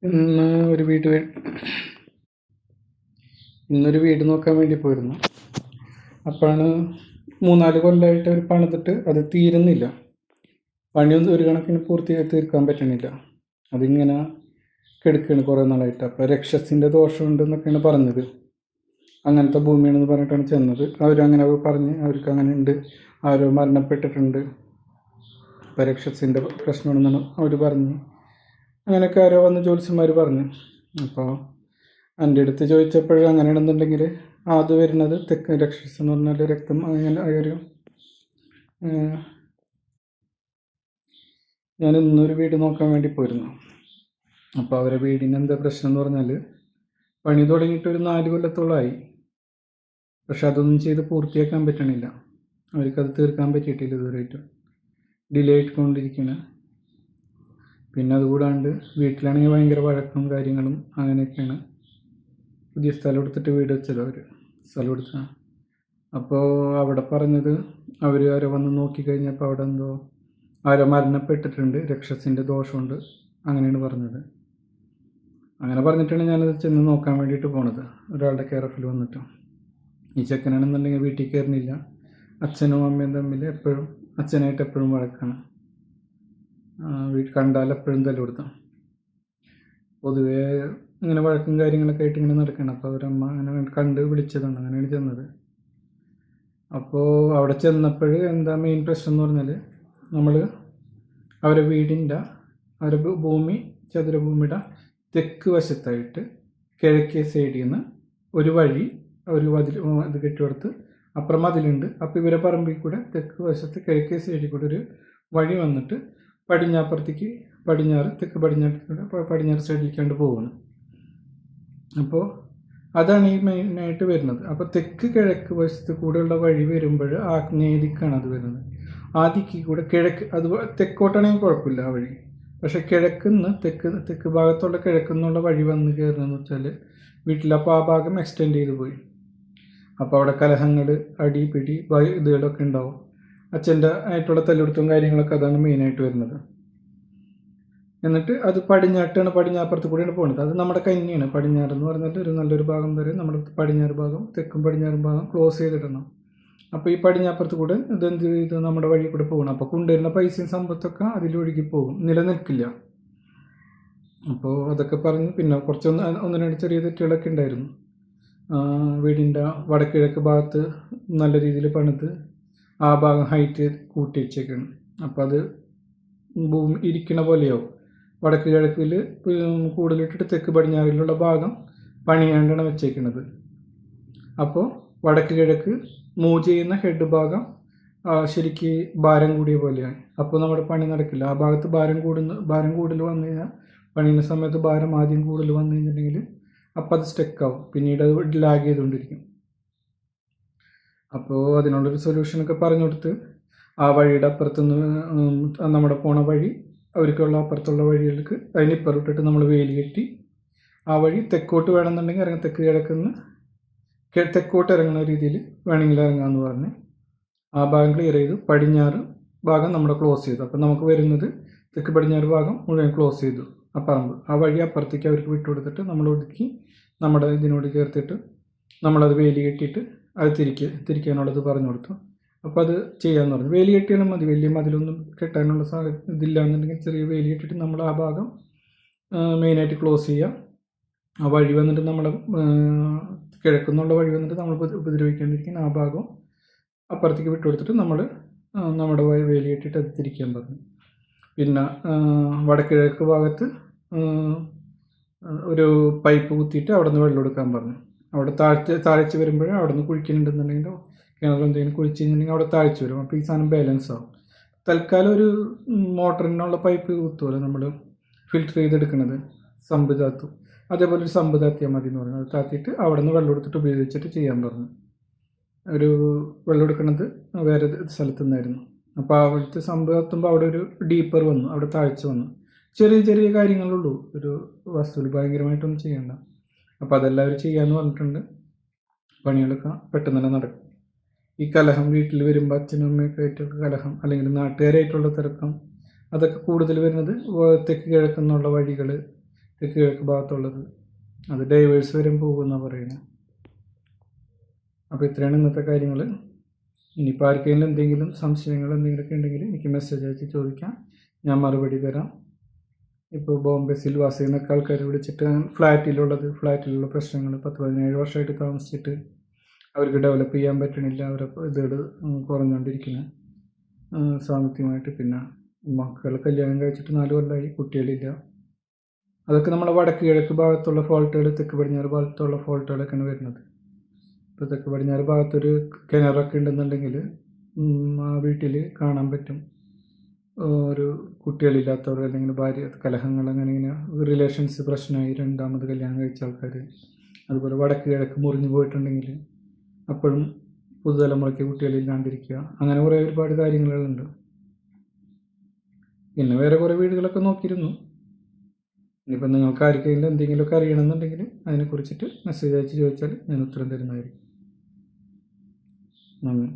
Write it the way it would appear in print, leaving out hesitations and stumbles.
ഇന്ന് ഒരു വീട് ഇന്നൊരു വീട് നോക്കാൻ വേണ്ടി പോയിരുന്നു. അപ്പോഴാണ് 3-4 കൊല്ലമായിട്ട് അവർ പണിതിട്ട് അത് തീരുന്നില്ല. പണിയൊന്നും ഒരു കണക്കിന് പൂർത്തിയായി തീർക്കാൻ പറ്റണില്ല. അതിങ്ങനെ കിടക്കുകയാണ് കുറേ നാളായിട്ട്. അപ്പോൾ രക്ഷസിൻ്റെ ദോഷമുണ്ടെന്നൊക്കെയാണ് പറഞ്ഞത്. അങ്ങനത്തെ ഭൂമിയാണെന്ന് പറഞ്ഞിട്ടാണ് ചെന്നത്. അവരങ്ങനെ പറഞ്ഞ് അവർക്ക് അങ്ങനെ ഉണ്ട്, ആരോ മരണപ്പെട്ടിട്ടുണ്ട്, അപ്പോൾ രക്ഷസിൻ്റെ പ്രശ്നമാണെന്നാണ് അവർ പറഞ്ഞ്. അങ്ങനെയൊക്കെ ആരോ വന്ന് ജ്യോത്സ്യന്മാർ പറഞ്ഞു. അപ്പോൾ എൻ്റെ അടുത്ത് ചോദിച്ചപ്പോൾ അങ്ങനെയാണെന്നുണ്ടെങ്കിൽ അത് വരുന്നത് തെക്ക് രക്ഷസ് എന്ന് പറഞ്ഞാൽ രക്തം അങ്ങനെ ഒരു ഞാൻ ഇന്നൊരു വീട് നോക്കാൻ വേണ്ടി പോയിരുന്നു. അപ്പോൾ അവരെ വീടിന് എന്താ പ്രശ്നം എന്ന് പറഞ്ഞാൽ പണി തുടങ്ങിയിട്ട് ഒരു 4 കൊല്ലത്തോളമായി. പക്ഷെ അതൊന്നും ചെയ്ത് പൂർത്തിയാക്കാൻ പറ്റണില്ല. അവർക്കത് തീർക്കാൻ പറ്റിയിട്ടില്ല ഇതുവരെയായിട്ടും. ഡിലേ ആയിക്കൊണ്ടിരിക്കുകയാണ്. പിന്നെ അതുകൂടാണ്ട് വീട്ടിലാണെങ്കിൽ ഭയങ്കര വഴക്കും കാര്യങ്ങളും അങ്ങനെയൊക്കെയാണ്. പുതിയ സ്ഥലം എടുത്തിട്ട് വീട് വെച്ചല്ലോ അവർ, സ്ഥലം എടുത്ത. അപ്പോൾ അവിടെ പറഞ്ഞത് അവർ ആരോ വന്ന് നോക്കിക്കഴിഞ്ഞപ്പോൾ അവിടെ എന്തോ ആരോ മരണപ്പെട്ടിട്ടുണ്ട്, രക്ഷസിൻ്റെ ദോഷമുണ്ട്, അങ്ങനെയാണ് പറഞ്ഞത്. അങ്ങനെ പറഞ്ഞിട്ടാണ് ഞാനത് ചെന്ന് നോക്കാൻ വേണ്ടിയിട്ട് പോണത്, ഒരാളുടെ കെയർ ഓഫിൽ വന്നിട്ട്. ഈ ചെക്കനാണെന്നുണ്ടെങ്കിൽ വീട്ടിൽ കയറുന്നില്ല. അച്ഛനും അമ്മയും തമ്മിൽ എപ്പോഴും, അച്ഛനായിട്ട് എപ്പോഴും വഴക്കാണ്. കണ്ടാൽ എപ്പോഴും തല കൊടുത്താം. പൊതുവേ ഇങ്ങനെ വഴക്കും കാര്യങ്ങളൊക്കെ ആയിട്ട് ഇങ്ങനെ നടക്കണം. അപ്പോൾ അവരമ്മ അങ്ങനെ കണ്ട് വിളിച്ചതാണ്, അങ്ങനെയാണ് ചെന്നത്. അപ്പോൾ അവിടെ ചെന്നപ്പോൾ എന്താ മെയിൻ പ്രശ്നം എന്ന് പറഞ്ഞാൽ നമ്മൾ അവരെ വീടിൻ്റെ അവരെ ഭൂമി ചതുരഭൂമിയുടെ തെക്ക് വശത്തായിട്ട് കിഴക്കേ സൈഡിൽ നിന്ന് ഒരു വഴി ഒരു ഇത് കെട്ടിയെടുത്ത് അപ്പുറം മതിലുണ്ട്. അപ്പോൾ ഇവരെ പറമ്പിൽ കൂടെ തെക്ക് വശത്ത് കിഴക്കേ സൈഡിൽ കൂടെ ഒരു വഴി വന്നിട്ട് തെക്ക് പടിഞ്ഞാറ് സൈഡിലേക്കാണ്ട് പോവുകയാണ്. അപ്പോൾ അതാണ് ഈ മെയിനായിട്ട് വരുന്നത്. അപ്പോൾ തെക്ക് കിഴക്ക് വശത്ത് കൂടെയുള്ള വഴി വരുമ്പോൾ ആഗ്നേയദിക്കാണ് അത് വരുന്നത്. ആ ദിക്കിൽ കൂടെ കിഴക്ക്, അത് തെക്കോട്ടാണെങ്കിൽ കുഴപ്പമില്ല ആ വഴി. പക്ഷെ കിഴക്കുന്ന് തെക്ക് ഭാഗത്തുള്ള കിഴക്കുന്നുള്ള വഴി വന്ന് കയറുന്നതെന്ന് വെച്ചാൽ വീട്ടിലപ്പോൾ ആ ഭാഗം എക്സ്റ്റെൻഡ് ചെയ്ത് പോയി. അപ്പോൾ അവിടെ കലഹങ്ങൾ, അടിപിടി, ഇതുകളൊക്കെ ഉണ്ടാവും. അച്ഛൻ്റെ ആയിട്ടുള്ള തല്ലുടുത്തും കാര്യങ്ങളൊക്കെ അതാണ് മെയിനായിട്ട് വരുന്നത്. എന്നിട്ട് അത് പടിഞ്ഞാപ്പുറത്ത് കൂടെയാണ് പോകുന്നത്. അത് നമ്മുടെ കന്നിയാണ്. പടിഞ്ഞാറ് എന്ന് പറഞ്ഞാൽ ഒരു നല്ലൊരു ഭാഗം വരെ നമ്മുടെ പടിഞ്ഞാറ് ഭാഗം, തെക്കും പടിഞ്ഞാറും ഭാഗം ക്ലോസ് ചെയ്തിടണം. അപ്പോൾ ഈ പടിഞ്ഞാപ്പുറത്ത് കൂടെ ഇത് നമ്മുടെ വഴി കൂടെ പോകണം. അപ്പോൾ കൊണ്ടുവരുന്ന പൈസയും സമ്പത്തൊക്കെ അതിലൊഴുകി പോകും, നിലനിൽക്കില്ല. അപ്പോൾ അതൊക്കെ പറഞ്ഞ് പിന്നെ കുറച്ച് ഒന്ന് രണ്ട് ചെറിയ തെറ്റുകളൊക്കെ ഉണ്ടായിരുന്നു. വീടിൻ്റെ വടക്കിഴക്ക് ഭാഗത്ത് നല്ല രീതിയിൽ പണിത് ആ ഭാഗം ഹൈറ്റ് കൂട്ടി വെച്ചേക്കാണ്. അപ്പോൾ അത് ഭൂമി ഇരിക്കണ പോലെയാവും. വടക്ക് കിഴക്കിൽ കൂടുതലിട്ടിട്ട് തെക്ക് പടിഞ്ഞാറിലുള്ള ഭാഗം പണിയാണ്ടാണ് വെച്ചേക്കുന്നത്. അപ്പോൾ വടക്ക് കിഴക്ക് മൂവ് ചെയ്യുന്ന ഹെഡ് ഭാഗം ശരിക്ക് ഭാരം കൂടിയ പോലെയാണ്. അപ്പോൾ നമ്മുടെ പണി നടക്കില്ല. ആ ഭാഗത്ത് ഭാരം കൂടുതൽ വന്നു കഴിഞ്ഞാൽ പണിയുന്ന സമയത്ത് ഭാരം ആദ്യം കൂടുതൽ വന്നു കഴിഞ്ഞിട്ടുണ്ടെങ്കിൽ അപ്പോൾ അത് സ്റ്റക്കാവും, പിന്നീട് അത് ലാഗ് ചെയ്തുകൊണ്ടിരിക്കും. അപ്പോൾ അതിനുള്ളൊരു സൊല്യൂഷനൊക്കെ പറഞ്ഞു കൊടുത്ത് ആ വഴിയുടെ അപ്പുറത്തുനിന്ന് നമ്മുടെ പോണ വഴി അവർക്കുള്ള അപ്പുറത്തുള്ള വഴികൾക്ക് അതിനിപ്പുറത്തിട്ട് നമ്മൾ വേലി കെട്ടി ആ വഴി തെക്കോട്ട് വേണമെന്നുണ്ടെങ്കിൽ തെക്ക് കിഴക്കുന്ന് തെക്കോട്ട് ഇറങ്ങുന്ന രീതിയിൽ വേണമെങ്കിൽ ഇറങ്ങാമെന്ന് പറഞ്ഞ് ആ ഭാഗം ക്ലിയർ ചെയ്തു. പടിഞ്ഞാറ് ഭാഗം നമ്മുടെ ക്ലോസ് ചെയ്തു. അപ്പം നമുക്ക് വരുന്നത് തെക്ക് പടിഞ്ഞാറ് ഭാഗം മുഴുവൻ ക്ലോസ് ചെയ്തു. ആ പറമ്പ് ആ വഴി അപ്പുറത്തേക്ക് അവർക്ക് വിട്ടുകൊടുത്തിട്ട് നമ്മൾ ഒതുക്കി നമ്മുടെ ഇതിനോട് ചേർത്തിട്ട് നമ്മളത് വേലി കെട്ടിയിട്ട് അത് തിരിക്കാനുള്ളത് പറഞ്ഞു കൊടുത്തു. അപ്പോൾ അത് ചെയ്യാമെന്ന് പറഞ്ഞു. വേലി കെട്ടിയാലും മതി, വലിയ മതിലൊന്നും കെട്ടാനുള്ള ഇതില്ല എന്നുണ്ടെങ്കിൽ ചെറിയ വേലി കെട്ടിയിട്ട് നമ്മൾ ആ ഭാഗം മെയിനായിട്ട് ക്ലോസ് ചെയ്യുക. ആ വഴി വന്നിട്ട് നമ്മുടെ കിഴക്കുന്നുള്ള വഴി വന്നിട്ട് നമ്മൾ ഉപദ്രവിക്കാണ്ടിരിക്കുന്ന ആ ഭാഗം അപ്പുറത്തേക്ക് വിട്ടുകൊടുത്തിട്ട് നമ്മൾ നമ്മുടെ വേലി കെട്ടിയിട്ട് അത് തിരിക്കാൻ പറഞ്ഞു. പിന്നെ വടക്കിഴക്ക് ഭാഗത്ത് ഒരു പൈപ്പ് കുത്തിയിട്ട് അവിടെ നിന്ന് വെള്ളം എടുക്കാൻ പറഞ്ഞു. അവിടെ താഴ്ച വരുമ്പോഴേ അവിടെ നിന്ന് കുഴിക്കുന്നുണ്ടെന്നുണ്ടെങ്കിൽ കിണർ എന്തെങ്കിലും കുഴിച്ച് കഴിഞ്ഞിട്ടുണ്ടെങ്കിൽ അവിടെ താഴ്ച വരും. അപ്പോൾ ഈ സാധനം ബാലൻസ് ആവും. തൽക്കാലം ഒരു മോട്ടറിനുള്ള പൈപ്പ് കുത്തുമല്ലോ നമ്മൾ ഫിൽറ്റർ ചെയ്തെടുക്കുന്നത്, സമ്പ് താത്തു, അതേപോലെ ഒരു സമ്പ് താത്തിയാൽ മതി എന്ന് പറഞ്ഞു. അത് താത്തിയിട്ട് അവിടെ നിന്ന് വെള്ളം എടുത്തിട്ട് ഉപയോഗിച്ചിട്ട് ചെയ്യാൻ പറഞ്ഞു. ഒരു വെള്ളം എടുക്കുന്നത് വേറെ സ്ഥലത്തു നിന്നായിരുന്നു. അപ്പോൾ അവിടുത്തെ സമ്പ് താത്തുമ്പോൾ അവിടെ ഒരു ഡീപ്പർ വന്നു, അവിടെ താഴ്ച വന്നു. ചെറിയ ചെറിയ കാര്യങ്ങളുള്ളൂ ഒരു വസ്തുവിൽ, ഭയങ്കരമായിട്ടൊന്നും ചെയ്യണ്ട. അപ്പോൾ അതെല്ലാവരും ചെയ്യാമെന്ന് പറഞ്ഞിട്ടുണ്ട്. പണികളൊക്കെ പെട്ടെന്ന് തന്നെ നടക്കും. ഈ കലഹം വീട്ടിൽ വരുമ്പോൾ അച്ഛനും അമ്മയൊക്കെ ആയിട്ടുള്ള കലഹം, അല്ലെങ്കിൽ നാട്ടുകാരായിട്ടുള്ള തിരക്കം, അതൊക്കെ കൂടുതൽ വരുന്നത് തെക്ക് കിഴക്കെന്നുള്ള വഴികൾ, തെക്ക് കിഴക്ക് ഭാഗത്തുള്ളത്. അത് ഡൈവേഴ്സ് വരെ പോകുമെന്നാണ് പറയുന്നത്. അപ്പോൾ ഇത്രയാണ് ഇന്നത്തെ കാര്യങ്ങൾ. ഇനിയിപ്പോൾ ആർക്കെങ്കിലും എന്തെങ്കിലും സംശയങ്ങൾ എന്തെങ്കിലുമൊക്കെ ഉണ്ടെങ്കിൽ എനിക്ക് മെസ്സേജ് അയച്ച് ചോദിക്കാം, ഞാൻ മറുപടി തരാം. ഇപ്പോൾ ബോംബെ സിൽവാസയിൽ നിന്നൊക്കെ ആൾക്കാർ വിളിച്ചിട്ട് ഫ്ലാറ്റിലുള്ള പ്രശ്നങ്ങൾ 17 വർഷമായിട്ട് താമസിച്ചിട്ട് അവർക്ക് ഡെവലപ്പ് ചെയ്യാൻ പറ്റണില്ല, അവരെ ഇതോട് കുറഞ്ഞുകൊണ്ടിരിക്കുന്നു സാമ്പത്തികമായിട്ട്. പിന്നെ മക്കൾ കല്യാണം കഴിച്ചിട്ട് 4 കൊല്ലമായി, കുട്ടികളില്ല. അതൊക്കെ നമ്മളെ വടക്ക് കിഴക്ക് ഭാഗത്തുള്ള ഫോൾട്ടുകൾ, തെക്ക് പടിഞ്ഞാറ് ഭാഗത്തുള്ള ഫോൾട്ടുകളൊക്കെയാണ് വരുന്നത്. ഇപ്പോൾ തെക്ക് പടിഞ്ഞാറ് ഭാഗത്തൊരു കിണറൊക്കെ ഉണ്ടെന്നുണ്ടെങ്കിൽ ആ വീട്ടിൽ കാണാൻ പറ്റും ഒരു കുട്ടികളില്ലാത്തവർ, അല്ലെങ്കിൽ ഭാര്യ കലഹങ്ങൾ, അങ്ങനെ ഇങ്ങനെ റിലേഷൻസ് പ്രശ്നമായി രണ്ടാമത് കല്യാണം കഴിച്ച ആൾക്കാർ. അതുപോലെ വടക്ക് കിഴക്ക് മുറിഞ്ഞു പോയിട്ടുണ്ടെങ്കിൽ അപ്പോഴും പുതുതലമുറയ്ക്ക് കുട്ടികളില്ലാണ്ടിരിക്കുക, അങ്ങനെ ഒരുപാട് കാര്യങ്ങളുണ്ട്. പിന്നെ വേറെ കുറേ വീടുകളൊക്കെ നോക്കിയിരുന്നു. ഇനിയിപ്പോൾ നിങ്ങൾക്ക് ആർക്കെങ്കിലും എന്തെങ്കിലുമൊക്കെ അറിയണമെന്നുണ്ടെങ്കിൽ അതിനെക്കുറിച്ചിട്ട് മെസ്സേജ് അയച്ച് ചോദിച്ചാൽ ഞാൻ ഉത്തരം തരുന്നതായിരിക്കും. നന്ദി.